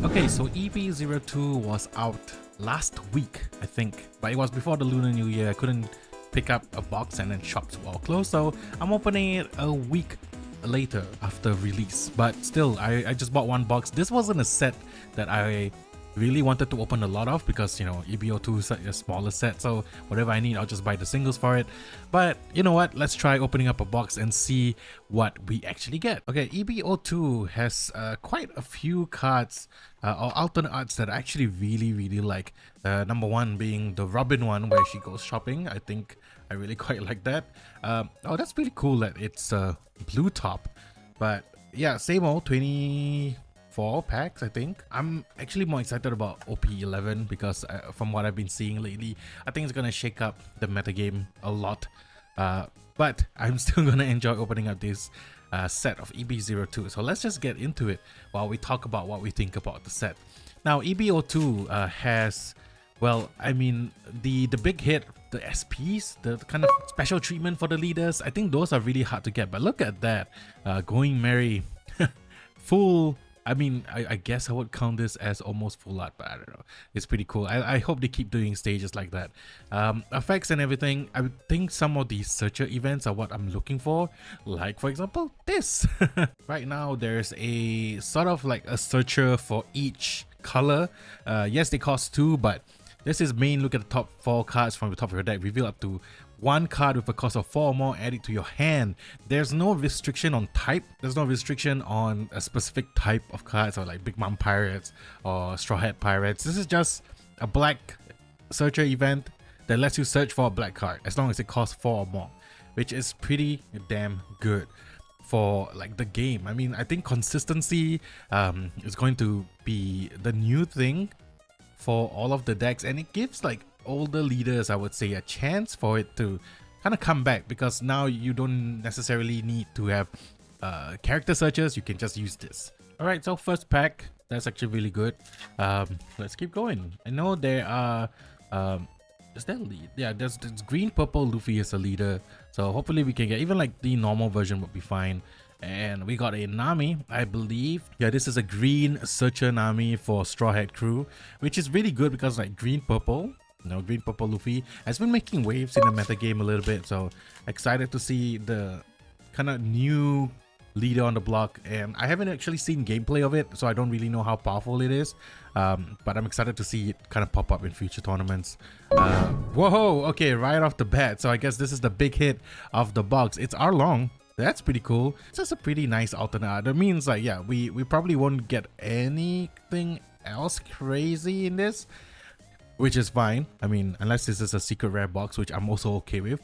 Okay, so EB-02 was out last week, I think, but it was before the Lunar New Year. I couldn't pick up a box and then shops were all closed, so I'm opening it a week later after release. But still, I just bought one box. This wasn't a set that I really wanted to open a lot of because, you know, EB-02 is a smaller set, so whatever I need, I'll just buy the singles for it. But you know what, let's try opening up a box and see what we actually get. Okay, EB-02 has quite a few cards or alternate arts that I actually really like. Number one being the Robin one where she goes shopping. I think I really quite like that. Oh, that's really cool that it's blue top. But yeah, same old 24 packs, I think. I'm actually more excited about OP11 because from what I've been seeing lately, I think it's gonna shake up the metagame a lot. But I'm still gonna enjoy opening up this set of EB-02. So let's just get into it while we talk about what we think about the set. Now, EB-02 has, well, I mean, the big hit, the SPs, the kind of special treatment for the leaders, I think those are really hard to get. But look at that, going merry, full. I mean, I guess I would count this as almost full art, but I don't know. It's pretty cool. I hope they keep doing stages like that. Effects and everything, I would think some of these searcher events are what I'm looking for. Like, for example, this. Right now, there's a sort of like a searcher for each color. Yes, they cost 2, but this is main. Look at the top 4 cards from the top of your deck. Reveal up to 1 card with a cost of 4 or more added to your hand. There's no restriction on type. There's no restriction on a specific type of cards, or like Big Mom Pirates or Straw Hat Pirates. This is just a black searcher event that lets you search for a black card as long as it costs 4 or more, which is pretty damn good for like the game. I mean, I think consistency is going to be the new thing for all of the decks, and it gives like older leaders, I would say, a chance for it to kind of come back, because now you don't necessarily need to have character searches. You can just use this. All right, so first pack, that's actually really good. Let's keep going. I know there are is that lead? Yeah, there's green purple Luffy as a leader, so hopefully we can get even like the normal version would be fine. And we got a Nami, I believe. Yeah, this is a green searcher Nami for Straw Hat Crew, which is really good because like green purple, you know, green purple Luffy has been making waves in the meta game a little bit. So excited to see the kind of new leader on the block, and I haven't actually seen gameplay of it, so I don't really know how powerful it is. But I'm excited to see it kind of pop up in future tournaments. Whoa, okay, right off the bat. So I guess this is the big hit of the box. It's Arlong. That's pretty cool. It's just a pretty nice alternate art. That means like, yeah, we probably won't get anything else crazy in this, which is fine. I mean, unless this is a secret rare box, which I'm also okay with.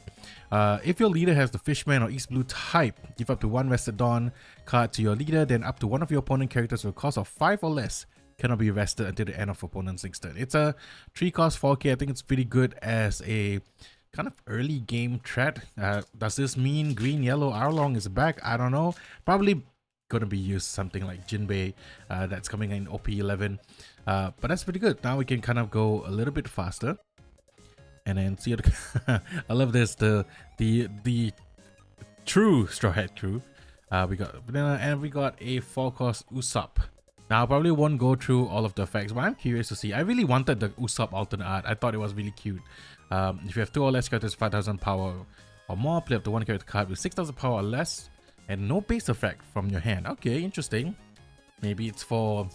If your leader has the Fishman or East Blue type, give up to 1 Rested Dawn card to your leader, then up to 1 of your opponent characters with a cost of 5 or less cannot be rested until the end of opponent's next turn. It's a 3 cost 4k. I think it's pretty good as a kind of early game threat. Does this mean green yellow Arlong is back? I don't know. Probably gonna be used something like Jinbei that's coming in OP11, but that's pretty good. Now we can kind of go a little bit faster and then see it. I love this, the true Straw Hat Crew. We got banana, and we got a 4-cost Usopp. Now I probably won't go through all of the effects, but I'm curious to see. I really wanted the Usopp alternate art. I thought it was really cute. If you have 2 or less characters, 5,000 power or more, play up to 1 character card with 6,000 power or less, and no base effect from your hand. Okay, interesting. Maybe it's for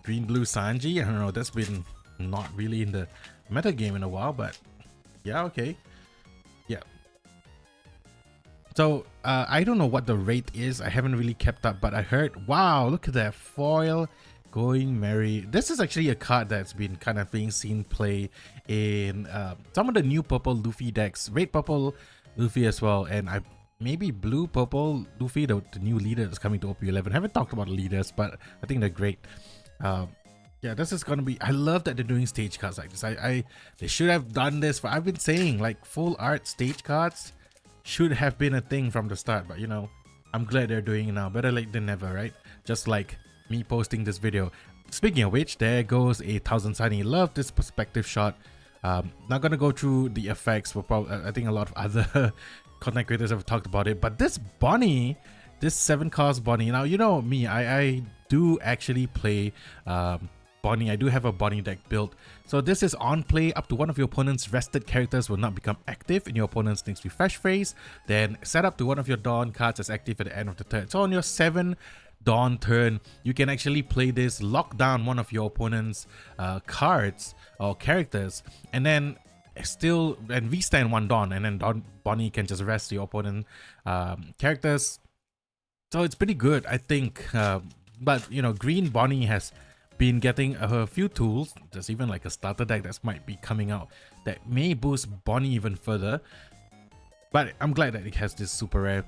green blue Sanji. I don't know. That's been not really in the meta game in a while, but yeah, okay. Yeah. So I don't know what the rate is. I haven't really kept up, but I heard, wow, look at that foil going merry. This is actually a card that's been kind of being seen play in some of the new purple Luffy decks, red purple Luffy as well, and maybe blue purple Luffy, the new leader that's coming to OP11. Haven't talked about the leaders, but I think they're great. Yeah, this is gonna be, I love that they're doing stage cards like this. They should have done this for, I've been saying like full art stage cards should have been a thing from the start, but you know, I'm glad they're doing it now. Better late than never, right? Just like me posting this video. Speaking of which, there goes a 1000 Sunny. Love this perspective shot. Not gonna go through the effects. I think a lot of other content creators have talked about it, but this Bonnie, this 7-cost Bonnie. Now, you know me, I do actually play Bonnie. I do have a Bonnie deck built. So this is on play. Up to one of your opponent's rested characters will not become active in your opponent's next refresh phase. Then set up to one of your Dawn cards as active at the end of the turn. So on your 7 Dawn turn, you can actually play this, lock down one of your opponent's cards or characters, and then V-stand 1 Dawn, and then Bonnie can just rest your opponent characters. So it's pretty good, I think. But you know, green Bonnie has been getting a few tools. There's even like a starter deck that might be coming out that may boost Bonnie even further. But I'm glad that it has this super rare.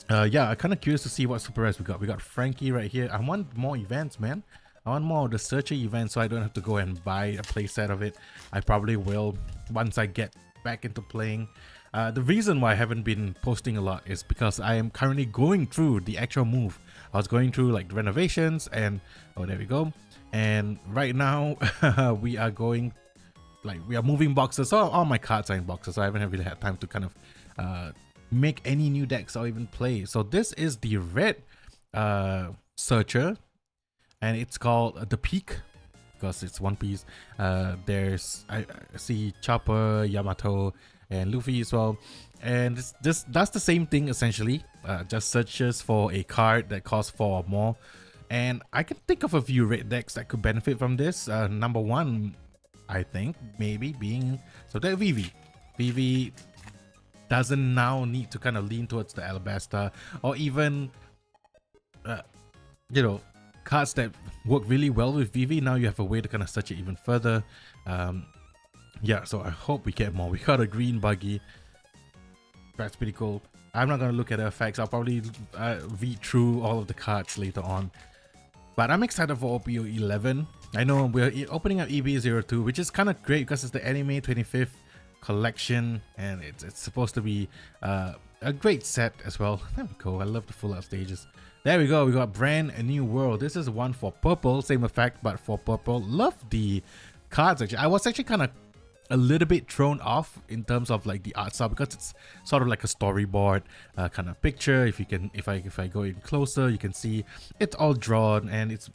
Yeah, I'm kind of curious to see what super rares we got. We got Frankie right here. I want more events, man. I want more of the Searcher events so I don't have to go and buy a playset of it. I probably will once I get back into playing. The reason why I haven't been posting a lot is because I am currently going through the actual move. I was going through like the renovations and oh, there we go. And right now we are going, like, we are moving boxes. So all my cards are in boxes, so I haven't really had time to kind of make any new decks or even play. So this is the red Searcher, and it's called the Peak because it's one piece. There's I see Chopper, Yamato, and Luffy as well, and this does the same thing essentially. Just searches for a card that costs 4 or more, and I can think of a few red decks that could benefit from this. Number one, I think maybe being so that Vivi doesn't now need to kind of lean towards the Alabasta or even you know, cards that work really well with Vivi. Now you have a way to kind of search it even further. Yeah, so I hope we get more. We got a green buggy. That's pretty cool. I'm not going to look at the effects. I'll probably read through all of the cards later on. But I'm excited for OPO11. I know we're opening up EB-02, which is kind of great because it's the Anime 25th collection, and it's supposed to be a great set as well. There we go. I love the full art stages. There we go. We got Brand a New World. This is one for purple, same effect but for purple. Love the cards actually. I was actually kind of a little bit thrown off in terms of like the art style because it's sort of like a storyboard kind of picture. If you can, if I go in closer, you can see it's all drawn, and it's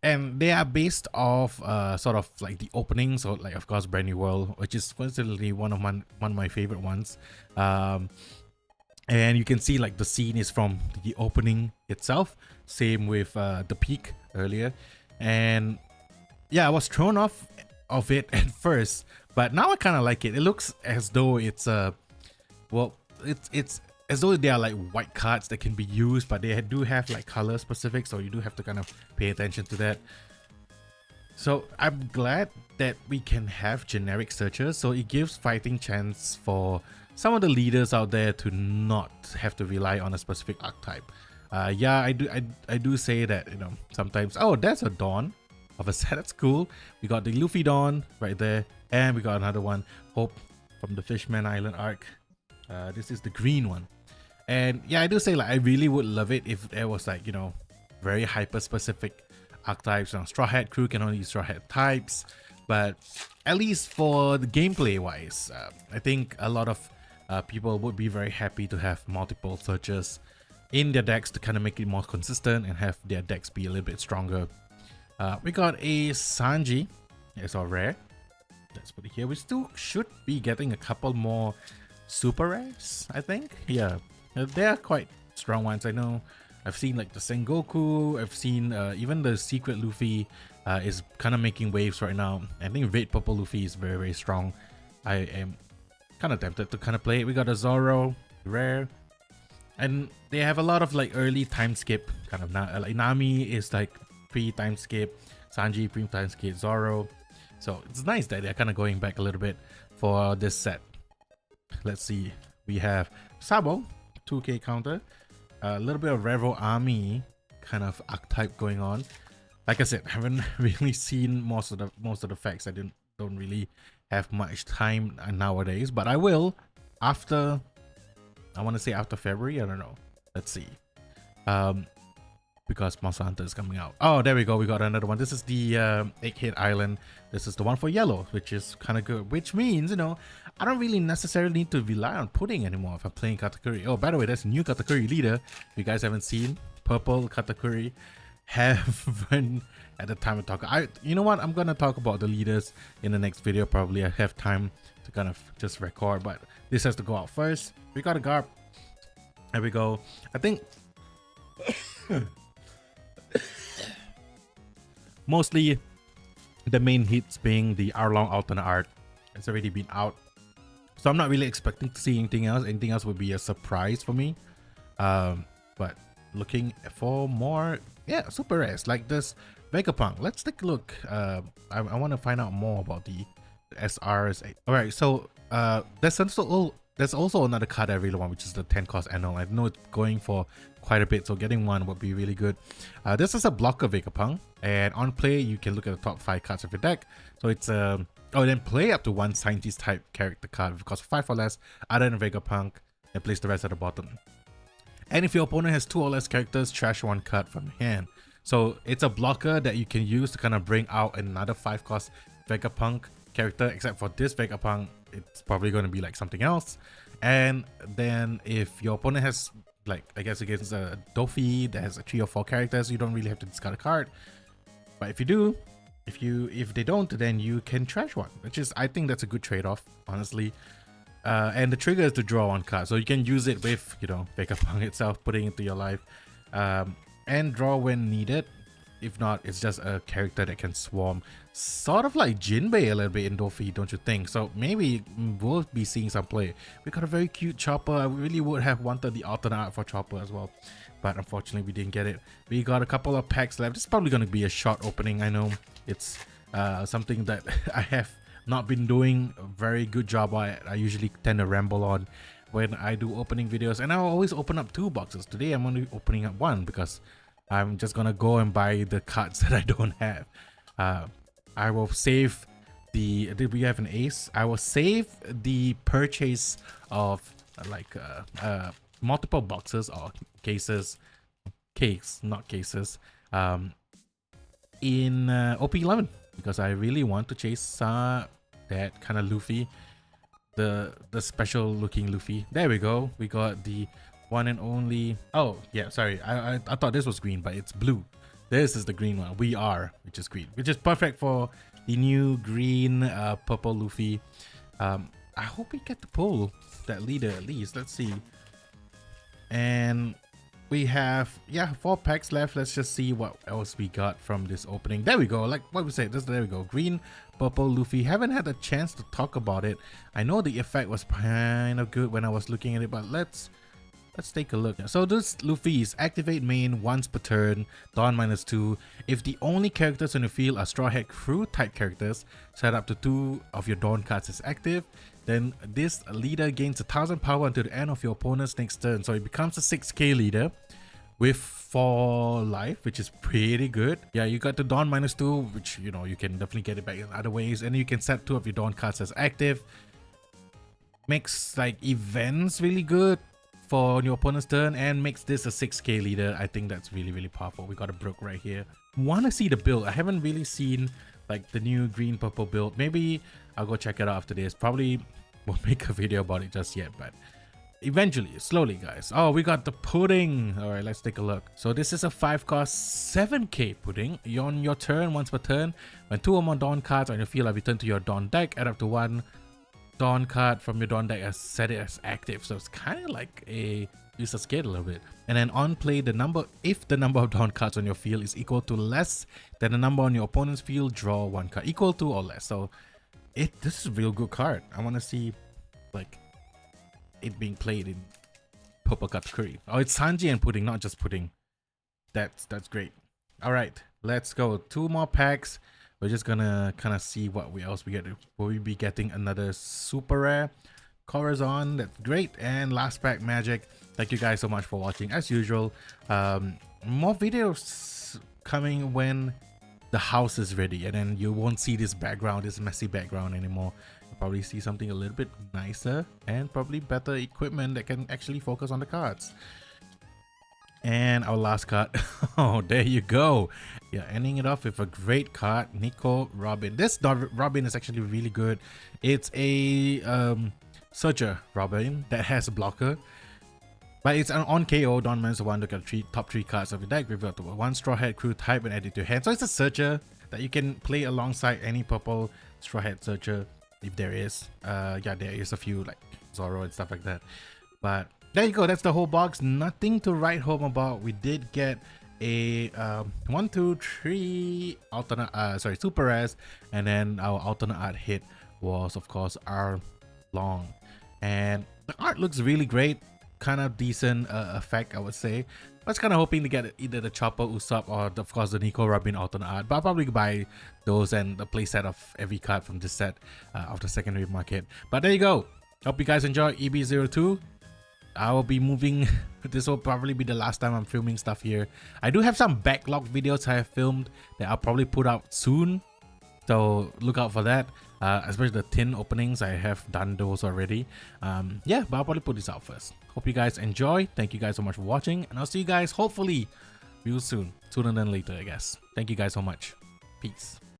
and they are based off sort of like the opening. So like, of course, Brand New World, which is coincidentally one of my favorite ones. And you can see like the scene is from the opening itself. Same with the Peak earlier, and yeah, I was thrown off of it at first, but now I kind of like it. It looks as though it's well, it's as though they are like white cards that can be used, but they do have like color specific, so you do have to kind of pay attention to that. So I'm glad that we can have generic searchers, so it gives fighting chance for some of the leaders out there to not have to rely on a specific archetype. Yeah, I do say that, you know, sometimes, oh, there's a Dawn of a set. That's cool. We got the Luffy Dawn right there, and we got another one, Hope from the Fishman Island arc. This is the green one, and yeah, I do say like I really would love it if there was like, you know, very hyper specific archetypes. Now Straw Hat Crew can only use Straw Hat types, but at least for the gameplay wise, I think a lot of people would be very happy to have multiple searchers in their decks to kind of make it more consistent and have their decks be a little bit stronger. We got a Sanji. It's all rare. Let's put it here. We still should be getting a couple more super rares, I think. Yeah, they are quite strong ones. I know I've seen like the Sengoku. I've seen even the Secret Luffy is kind of making waves right now. I think Red Purple Luffy is very, very strong. I am kind of tempted to kind of play it. We got a Zoro rare, and they have a lot of like early time skip kind of. Like Nami is like pre-time skip, Sanji pre-time skip, Zoro. So it's nice that they're kind of going back a little bit for this set. Let's see. We have Sabo, 2k counter, a little bit of Revo Army kind of archetype going on. Like I said, I haven't really seen most of the facts. I don't really have much time nowadays, but I will after, I want to say after February. I don't know. Let's see. Because Monster Hunter is coming out. Oh, there we go. We got another one. This is the Egghead Island. This is the one for yellow, which is kind of good. Which means, you know, I don't really necessarily need to rely on pudding anymore if I'm playing Katakuri. Oh, by the way, there's a new Katakuri leader. If you guys haven't seen, purple category haven't at the time of talk. You know what, I'm gonna talk about the leaders in the next video. Probably I have time to kind of just record, but this has to go out first. We got a garb. There we go. I think mostly the main hits being the hour-long alternate art. It's already been out, so I'm not really expecting to see anything else. Anything else would be a surprise for me. But looking for more, yeah, super rares like this Vegapunk. Let's take a look. I want to find out more about the SRs. All right, so there's also another card I really want, which is the 10 cost annual. I know it's going for quite a bit, so getting one would be really good. This is a blocker Vegapunk, and on play you can look at the top 5 cards of your deck. So it's then play up to one scientist type character card with cost 5 or less other than Vegapunk, and place the rest at the bottom. And if your opponent has 2 or less characters, trash 1 card from your hand. So it's a blocker that you can use to kind of bring out another 5 cost Vegapunk character, except for this Vegapunk, it's probably going to be like something else. And then if your opponent has, like, I guess against a Dofi that has 3 or 4 characters, you don't really have to discard a card. But if you do, if they don't, then you can trash 1, which is, I think that's a good trade-off, honestly. And the trigger is to draw 1 card, so you can use it with, you know, Vegapunk itself, putting it into your life, and draw when needed. If not, it's just a character that can swarm, sort of like Jinbei a little bit in Dofi, don't you think? So maybe we'll be seeing some play. We got a very cute Chopper. I really would have wanted the alternate art for Chopper as well, but unfortunately we didn't get it. We got a couple of packs left. It's probably going to be a short opening. I know it's something that I have not been doing a very good job. I usually tend to ramble on when I do opening videos, and I'll always open up 2 boxes. Today I'm only opening up 1 because I'm just gonna go and buy the cards that I don't have. I will save the, did we have an ace? I will save the purchase of multiple boxes or cases, not cases, in OP11, because I really want to chase that kind of Luffy, the special looking Luffy. There we go. We got the one and only, oh yeah, sorry, I thought this was green, but it's blue. This is the green one, which is green, which is perfect for the new green purple Luffy. I hope we get to pull that leader at least. Let's see. And we have, yeah, 4 packs left. Let's just see what else we got from this opening. There we go, like what we said, there we go, green purple Luffy. Haven't had a chance to talk about it. I know the effect was kind of good when I was looking at it, but let's take a look. So this Luffy is activate main once per turn, Dawn -2. If the only characters on the field are Straw Hat Crew type characters, set up to 2 of your Dawn cards is active, then this leader gains 1000 power until the end of your opponent's next turn. So it becomes a 6k leader with 4 life, which is pretty good. Yeah, you got the Dawn -2, which, you know, you can definitely get it back in other ways, and you can set 2 of your Dawn cards as active. Makes like events really good for your opponent's turn, and makes this a 6k leader. I think that's really, really powerful. We got a Brook right here. Want to see the build. I haven't really seen like the new green purple build. Maybe I'll go check it out after this. Probably won't make a video about it just yet, but eventually, slowly, guys. Oh, we got the pudding. All right, let's take a look. So this is a 5 cost 7k pudding. You're on your turn, once per turn, when 2 or more Dawn cards on your field are returned to your Dawn deck, add up to 1 Dawn card from your Dawn deck as set it as active. So it's kind of like a user skate a little bit. And then on play, if the number of Dawn cards on your field is equal to less than the number on your opponent's field, draw 1 card equal to or less. So this is a real good card. I want to see like it being played in purple category. Oh, it's Sanji and pudding, not just pudding. That's great. All right, let's go. 2 more packs. We're just gonna kind of see what else we get. Will we be getting another super rare Corazon? That's great. And last pack magic. Thank you guys so much for watching as usual. More videos coming when the house is ready, and then you won't see this background, this messy background anymore. You'll probably see something a little bit nicer and probably better equipment that can actually focus on the cards. And our last card. Oh, there you go. Yeah, ending it off with a great card, Nico Robin. This Robin is actually really good. It's a Surger Robin that has a blocker. But it's an on KO, don't miss one. Look at the top 3 cards of your deck, reveal to one Straw Hat Crew type and add it to your hand. So it's a searcher that you can play alongside any purple Straw Hat searcher if there is. Yeah, there is a few like Zoro and stuff like that. But there you go, that's the whole box. Nothing to write home about. We did get a 1, 2, 3 alternate super res, and then our alternate art hit was of course our long, and the art looks really great, kind of decent effect, I would say. I was kind of hoping to get either the Chopper, Usopp, or of course the Nico Robin alternate art, but I'll probably buy those and the playset of every card from this set of the secondary market. But there you go, hope you guys enjoy EB-02. I will be moving. This will probably be the last time I'm filming stuff here. I do have some backlog videos I have filmed that I'll probably put out soon, so look out for that. Especially the tin openings, I have done those already. Yeah, but I'll probably put this out first. Hope you guys enjoy. Thank you guys so much for watching, and I'll see you guys hopefully real soon, sooner than later, I guess. Thank you guys so much. Peace.